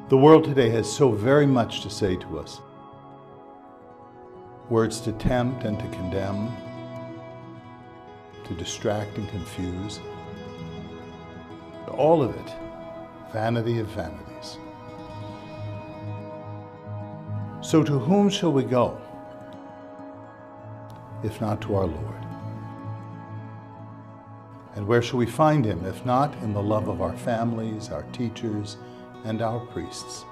The world today has so very much to say to us. Words to tempt and to condemn, to distract and confuse. All of it, vanity of vanities. So to whom shall we go, if not to our Lord? And where shall we find him, if not in the love of our families, our teachers, and our priests?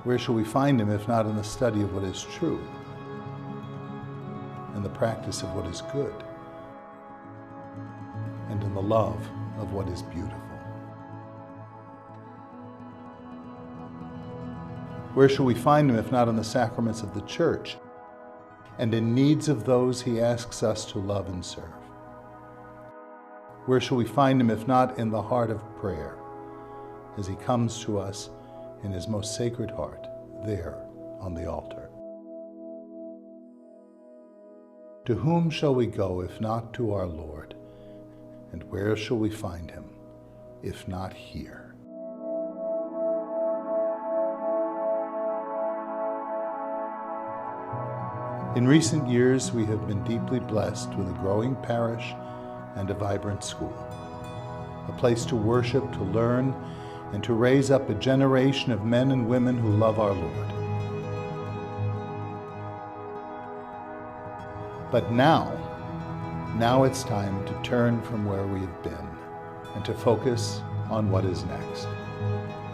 Where shall we find him, if not in the study of what is true, and the practice of what is good, and in the love of what is beautiful? Where shall we find him, if not in the sacraments of the Church, and in needs of those he asks us to love and serve? Where shall we find him, if not in the heart of prayer, as he comes to us in his most sacred heart, there on the altar? To whom shall we go, if not to our Lord? And where shall we find him, if not here? In recent years, we have been deeply blessed with a growing parish and a vibrant school, a place to worship, to learn, and to raise up a generation of men and women who love our Lord. But now it's time to turn from where we have been and to focus on what is next.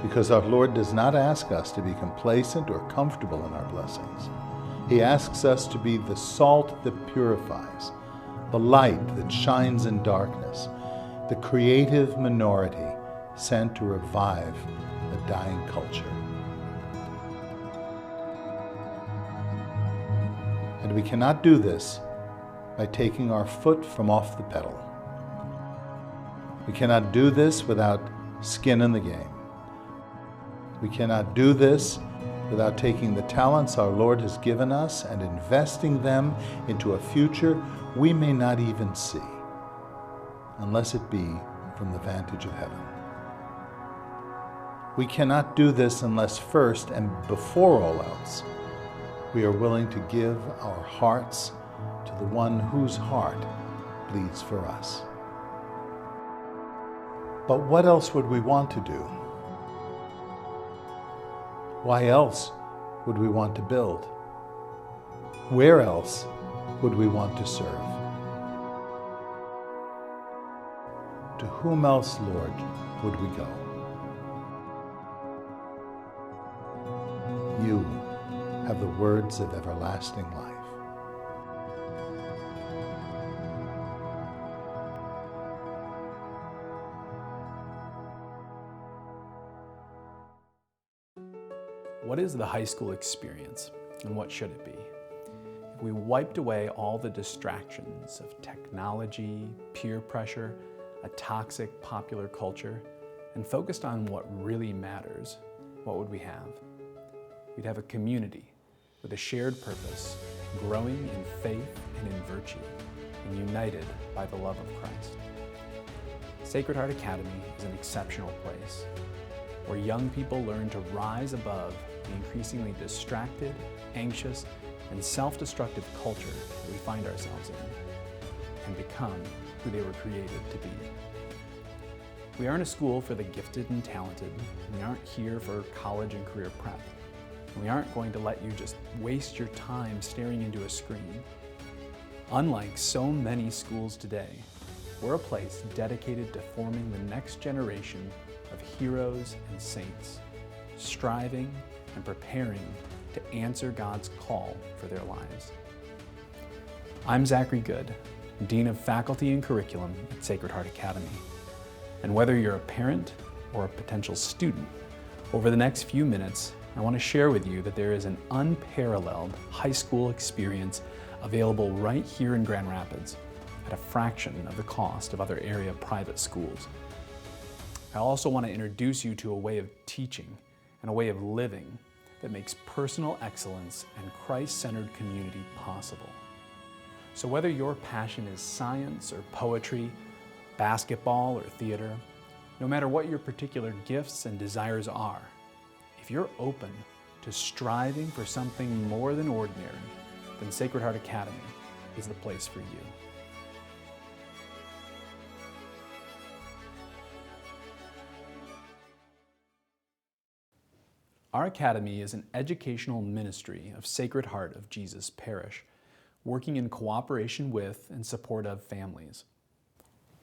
Because our Lord does not ask us to be complacent or comfortable in our blessings. He asks us to be the salt that purifies, the light that shines in darkness, the creative minority sent to revive a dying culture. And we cannot do this by taking our foot from off the pedal. We cannot do this without skin in the game. We cannot do this without taking the talents our Lord has given us and investing them into a future we may not even see, unless it be from the vantage of heaven. We cannot do this unless first and before all else, we are willing to give our hearts to the one whose heart bleeds for us. But what else would we want to do? Why else would we want to build? Where else would we want to serve? To whom else, Lord, would we go? You have the words of everlasting life. What is the high school experience, and what should it be? If we wiped away all the distractions of technology, peer pressure, a toxic popular culture, and focused on what really matters, what would we have? We'd have a community with a shared purpose, growing in faith and in virtue, and united by the love of Christ. Sacred Heart Academy is an exceptional place where young people learn to rise above the increasingly distracted, anxious, and self-destructive culture that we find ourselves in, and become who they were created to be. We aren't a school for the gifted and talented. We aren't here for college and career prep. We aren't going to let you just waste your time staring into a screen. Unlike so many schools today, we're a place dedicated to forming the next generation of heroes and saints, striving and preparing to answer God's call for their lives. I'm Zachary Good, Dean of Faculty and Curriculum at Sacred Heart Academy. And whether you're a parent or a potential student, over the next few minutes, I want to share with you that there is an unparalleled high school experience available right here in Grand Rapids at a fraction of the cost of other area private schools. I also want to introduce you to a way of teaching and a way of living that makes personal excellence and Christ-centered community possible. So whether your passion is science or poetry, basketball or theater, No matter what your particular gifts and desires are, if you're open to striving for something more than ordinary, then Sacred Heart Academy is the place for you. Our academy is an educational ministry of Sacred Heart of Jesus Parish, working in cooperation with and support of families.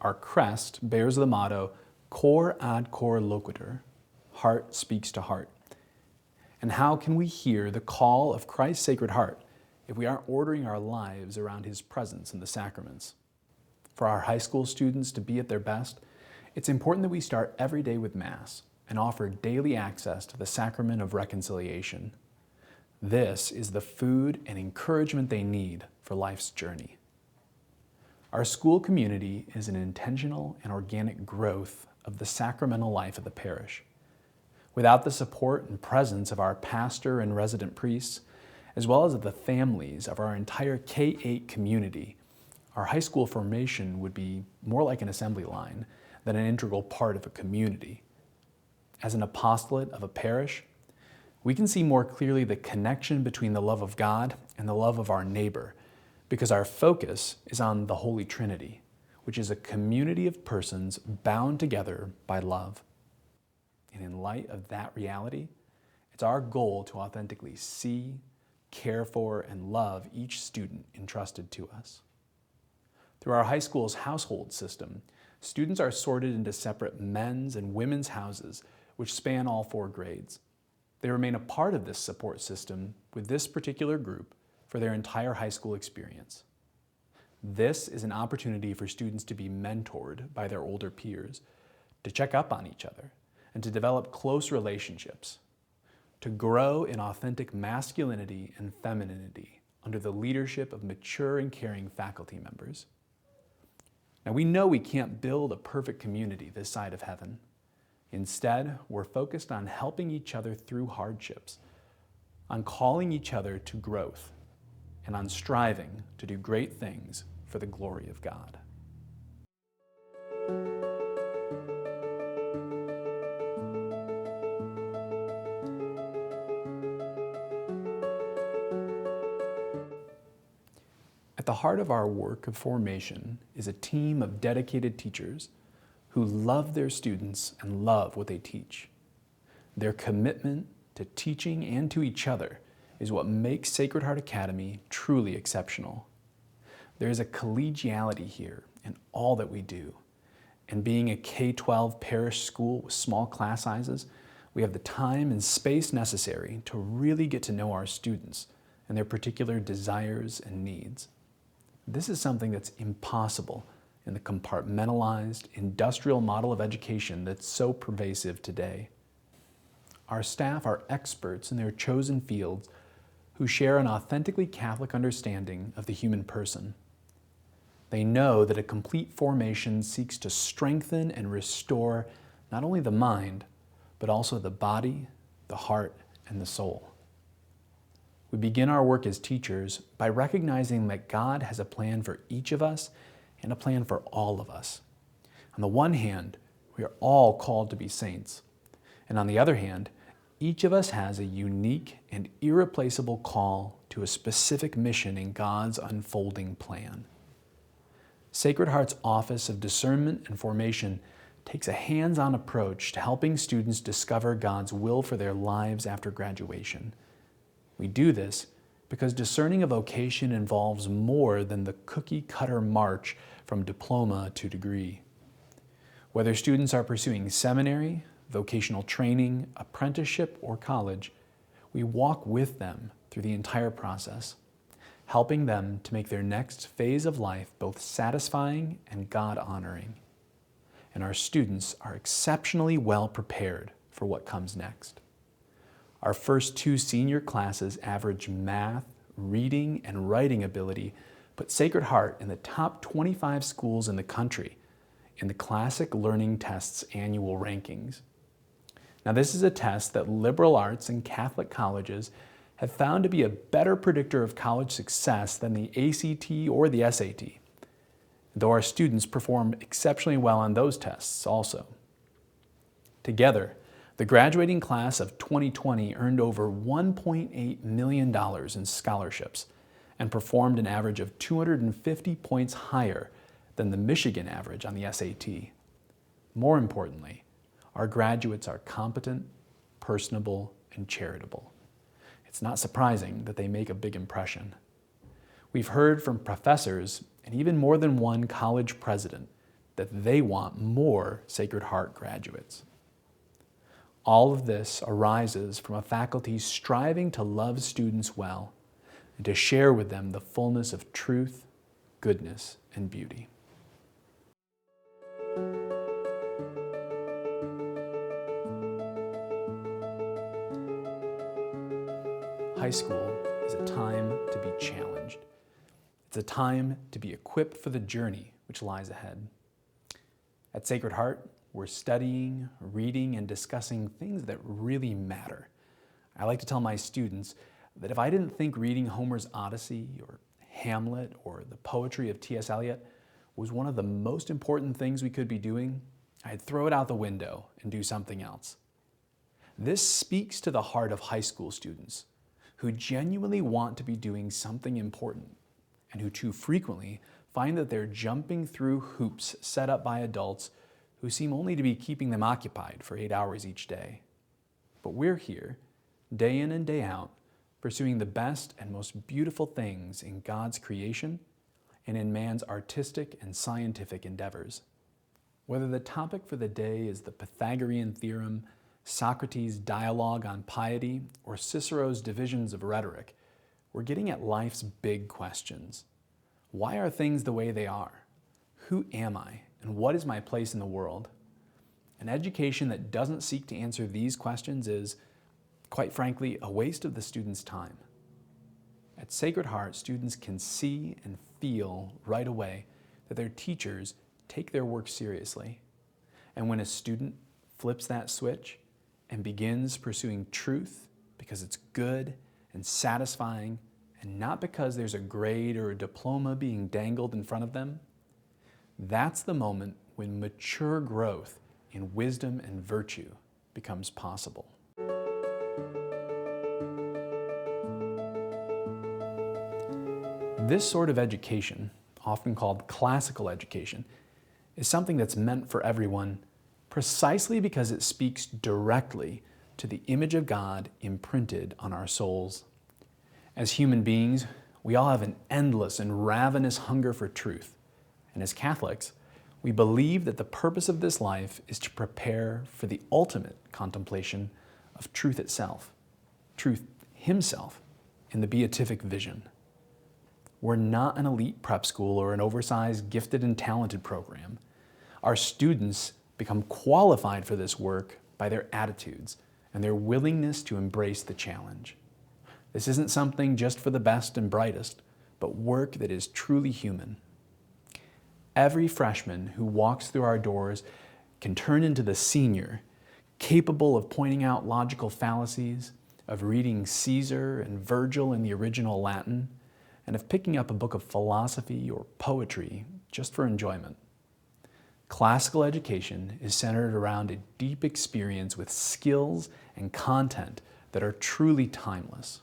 Our crest bears the motto, Cor ad cor loquitur, heart speaks to heart. And how can we hear the call of Christ's Sacred Heart if we aren't ordering our lives around His presence in the sacraments? For our high school students to be at their best, it's important that we start every day with Mass and offer daily access to the sacrament of reconciliation. This is the food and encouragement they need for life's journey. Our school community is an intentional and organic growth of the sacramental life of the parish. Without the support and presence of our pastor and resident priests, as well as of the families of our entire K-8 community, our high school formation would be more like an assembly line than an integral part of a community. As an apostolate of a parish, we can see more clearly the connection between the love of God and the love of our neighbor, because our focus is on the Holy Trinity, which is a community of persons bound together by love. And in light of that reality, it's our goal to authentically see, care for, and love each student entrusted to us. Through our high school's household system, students are sorted into separate men's and women's houses, which span all 4 grades. They remain a part of this support system with this particular group for their entire high school experience. This is an opportunity for students to be mentored by their older peers, to check up on each other, and to develop close relationships, to grow in authentic masculinity and femininity under the leadership of mature and caring faculty members. Now, we know we can't build a perfect community this side of heaven. Instead, we're focused on helping each other through hardships, on calling each other to growth, and on striving to do great things for the glory of God. At the heart of our work of formation is a team of dedicated teachers who love their students and love what they teach. Their commitment to teaching and to each other is what makes Sacred Heart Academy truly exceptional. There is a collegiality here in all that we do. And being a K-12 parish school with small class sizes, we have the time and space necessary to really get to know our students and their particular desires and needs. This is something that's impossible in the compartmentalized, industrial model of education that's so pervasive today. Our staff are experts in their chosen fields who share an authentically Catholic understanding of the human person. They know that a complete formation seeks to strengthen and restore not only the mind, but also the body, the heart, and the soul. We begin our work as teachers by recognizing that God has a plan for each of us and a plan for all of us. On the one hand, we are all called to be saints. And on the other hand, each of us has a unique and irreplaceable call to a specific mission in God's unfolding plan. Sacred Heart's Office of Discernment and Formation takes a hands-on approach to helping students discover God's will for their lives after graduation. We do this because discerning a vocation involves more than the cookie-cutter march from diploma to degree. Whether students are pursuing seminary, vocational training, apprenticeship, or college, we walk with them through the entire process, helping them to make their next phase of life both satisfying and God-honoring. And our students are exceptionally well prepared for what comes next. Our first 2 senior classes average math, reading, and writing ability put Sacred Heart in the top 25 schools in the country in the Classic Learning Test's annual rankings. Now, this is a test that liberal arts and Catholic colleges have found to be a better predictor of college success than the ACT or the SAT, though our students perform exceptionally well on those tests also. Together, the graduating class of 2020 earned over $1.8 million in scholarships and performed an average of 250 points higher than the Michigan average on the SAT. More importantly, our graduates are competent, personable, and charitable. It's not surprising that they make a big impression. We've heard from professors and even more than one college president that they want more Sacred Heart graduates. All of this arises from a faculty striving to love students well and to share with them the fullness of truth, goodness, and beauty. High school is a time to be challenged. It's a time to be equipped for the journey which lies ahead. At Sacred Heart, we're studying, reading, and discussing things that really matter. I like to tell my students that if I didn't think reading Homer's Odyssey or Hamlet or the poetry of T.S. Eliot was one of the most important things we could be doing, I'd throw it out the window and do something else. This speaks to the heart of high school students who genuinely want to be doing something important and who too frequently find that they're jumping through hoops set up by adults who seem only to be keeping them occupied for 8 hours each day. But we're here, day in and day out, pursuing the best and most beautiful things in God's creation and in man's artistic and scientific endeavors. Whether the topic for the day is the Pythagorean theorem, Socrates' dialogue on piety, or Cicero's divisions of rhetoric, we're getting at life's big questions. Why are things the way they are? Who am I? And what is my place in the world? An education that doesn't seek to answer these questions is, quite frankly, a waste of the student's time. At Sacred Heart, students can see and feel right away that their teachers take their work seriously. And when a student flips that switch and begins pursuing truth because it's good and satisfying and not because there's a grade or a diploma being dangled in front of them, that's the moment when mature growth in wisdom and virtue becomes possible. This sort of education, often called classical education, is something that's meant for everyone precisely because it speaks directly to the image of God imprinted on our souls. As human beings, we all have an endless and ravenous hunger for truth. And as Catholics, we believe that the purpose of this life is to prepare for the ultimate contemplation of truth itself, truth himself, in the beatific vision. We're not an elite prep school or an oversized gifted and talented program. Our students become qualified for this work by their attitudes and their willingness to embrace the challenge. This isn't something just for the best and brightest, but work that is truly human. Every freshman who walks through our doors can turn into the senior, capable of pointing out logical fallacies, of reading Caesar and Virgil in the original Latin, and of picking up a book of philosophy or poetry just for enjoyment. Classical education is centered around a deep experience with skills and content that are truly timeless.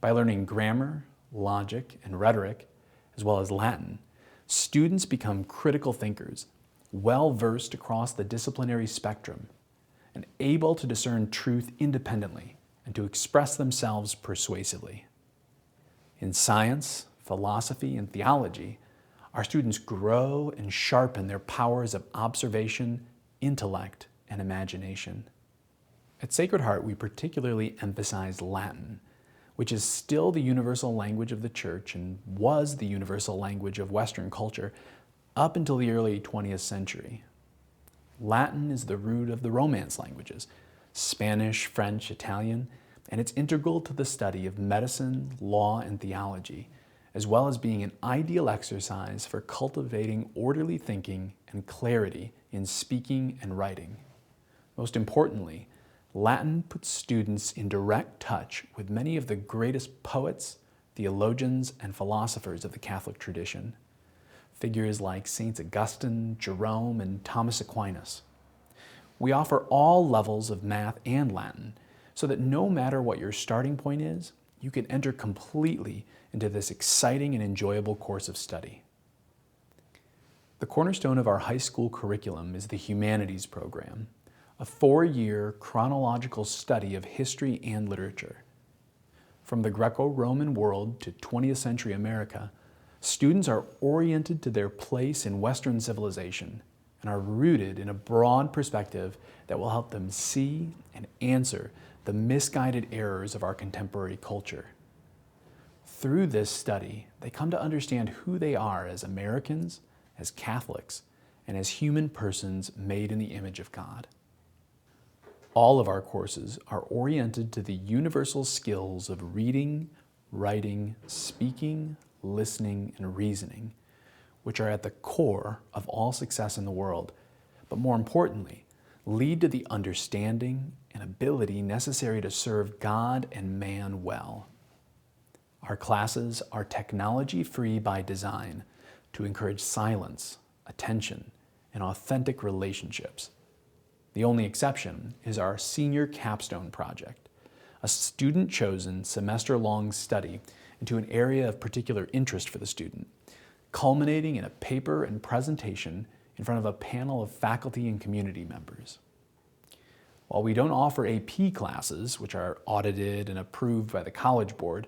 By learning grammar, logic, and rhetoric, as well as Latin, students become critical thinkers, well-versed across the disciplinary spectrum, and able to discern truth independently and to express themselves persuasively. In science, philosophy, and theology, our students grow and sharpen their powers of observation, intellect, and imagination. At Sacred Heart, we particularly emphasize Latin, which is still the universal language of the Church and was the universal language of Western culture up until the early 20th century. Latin is the root of the Romance languages, Spanish, French, Italian, and it's integral to the study of medicine, law, and theology, as well as being an ideal exercise for cultivating orderly thinking and clarity in speaking and writing. Most importantly, Latin puts students in direct touch with many of the greatest poets, theologians, and philosophers of the Catholic tradition. Figures like Saints Augustine, Jerome, and Thomas Aquinas. We offer all levels of math and Latin so that no matter what your starting point is, you can enter completely into this exciting and enjoyable course of study. The cornerstone of our high school curriculum is the Humanities program, a 4-year chronological study of history and literature. From the Greco-Roman world to 20th century America, students are oriented to their place in Western civilization and are rooted in a broad perspective that will help them see and answer the misguided errors of our contemporary culture. Through this study, they come to understand who they are as Americans, as Catholics, and as human persons made in the image of God. All of our courses are oriented to the universal skills of reading, writing, speaking, listening, and reasoning, which are at the core of all success in the world, but more importantly, lead to the understanding and ability necessary to serve God and man well. Our classes are technology-free by design to encourage silence, attention, and authentic relationships. The only exception is our senior capstone project, a student-chosen semester-long study into an area of particular interest for the student, culminating in a paper and presentation in front of a panel of faculty and community members. While we don't offer AP classes, which are audited and approved by the College Board,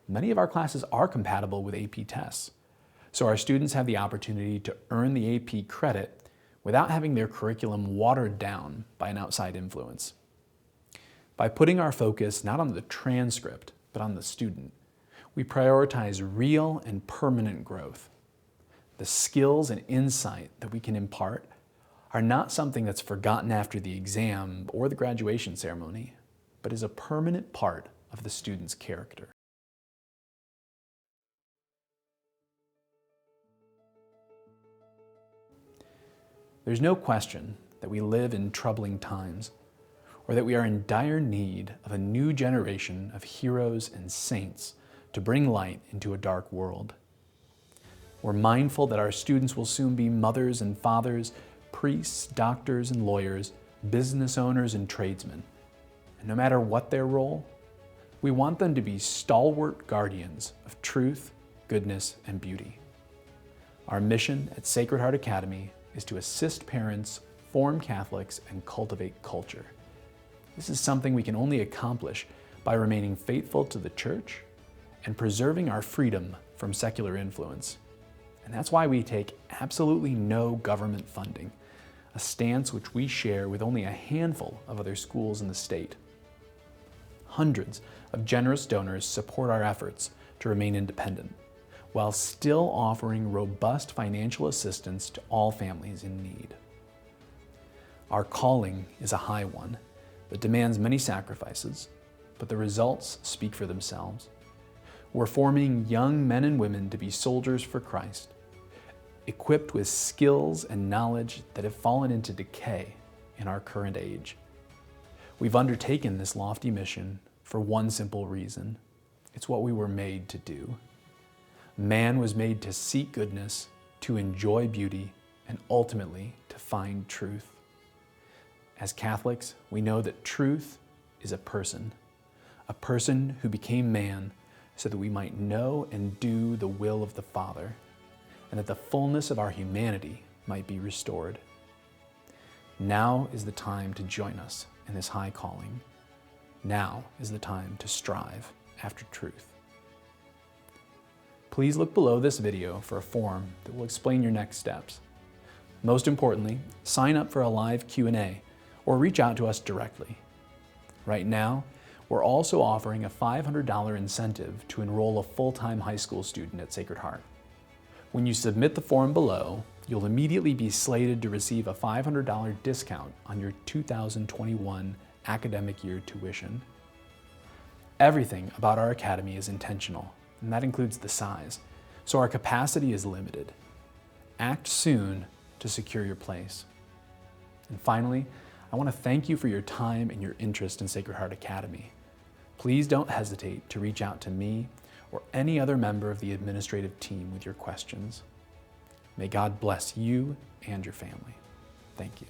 many of our classes are compatible with AP tests. So our students have the opportunity to earn the AP credit without having their curriculum watered down by an outside influence. By putting our focus not on the transcript, but on the student, we prioritize real and permanent growth. The skills and insight that we can impart are not something that's forgotten after the exam or the graduation ceremony, but is a permanent part of the student's character. There's no question that we live in troubling times, or that we are in dire need of a new generation of heroes and saints to bring light into a dark world. We're mindful that our students will soon be mothers and fathers, priests, doctors and lawyers, business owners and tradesmen. And no matter what their role, we want them to be stalwart guardians of truth, goodness, and beauty. Our mission at Sacred Heart Academy is to assist parents, form Catholics, and cultivate culture. This is something we can only accomplish by remaining faithful to the Church and preserving our freedom from secular influence. And that's why we take absolutely no government funding, a stance which we share with only a handful of other schools in the state. Hundreds of generous donors support our efforts to remain independent, while still offering robust financial assistance to all families in need. Our calling is a high one that demands many sacrifices, but the results speak for themselves. We're forming young men and women to be soldiers for Christ, equipped with skills and knowledge that have fallen into decay in our current age. We've undertaken this lofty mission for one simple reason: it's what we were made to do. Man was made to seek goodness, to enjoy beauty, and ultimately to find truth. As Catholics, we know that truth is a person who became man so that we might know and do the will of the Father, and that the fullness of our humanity might be restored. Now is the time to join us in this high calling. Now is the time to strive after truth. Please look below this video for a form that will explain your next steps. Most importantly, sign up for a live Q&A or reach out to us directly. Right now, we're also offering a $500 incentive to enroll a full-time high school student at Sacred Heart. When you submit the form below, you'll immediately be slated to receive a $500 discount on your 2021 academic year tuition. Everything about our academy is intentional, and that includes the size, so our capacity is limited. Act soon to secure your place. And finally, I want to thank you for your time and your interest in Sacred Heart Academy. Please don't hesitate to reach out to me or any other member of the administrative team with your questions. May God bless you and your family. Thank you.